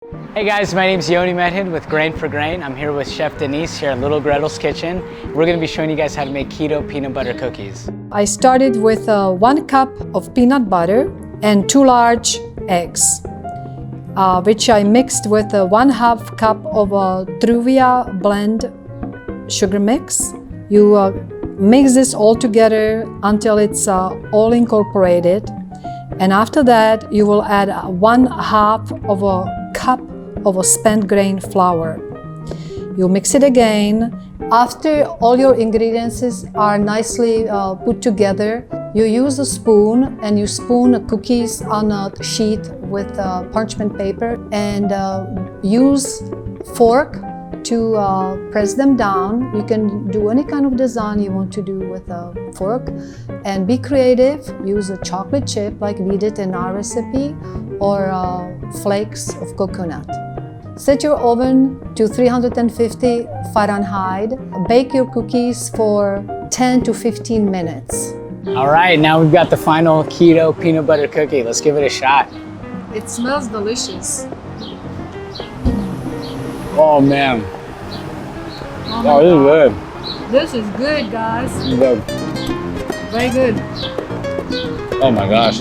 Hey guys, my name is Yoni Medhin with Grain for Grain. I'm here with Chef Denise here at Little Gretel's Kitchen. We're going to be showing you guys how to make keto peanut butter cookies. I started with 1 cup of peanut butter and 2 large eggs, which I mixed with 1/2 cup of Truvia blend sugar mix. You mix this all together until it's all incorporated. And after that, you will add 1/2 of a cup of a spent grain flour. You mix it again. After all your ingredients are nicely put together, you use a spoon and you spoon cookies on a sheet with parchment paper and use fork to press them down. You can do any kind of design you want to do with a fork, and be creative. Use a chocolate chip like we did in our recipe, or flakes of coconut. Set your oven to 350 Fahrenheit. Bake your cookies for 10 to 15 minutes. All right, now we've got the final keto peanut butter cookie. Let's give it a shot. It smells delicious. Oh man. Oh, this is good. This is good, guys. Good. Very good. Oh my gosh.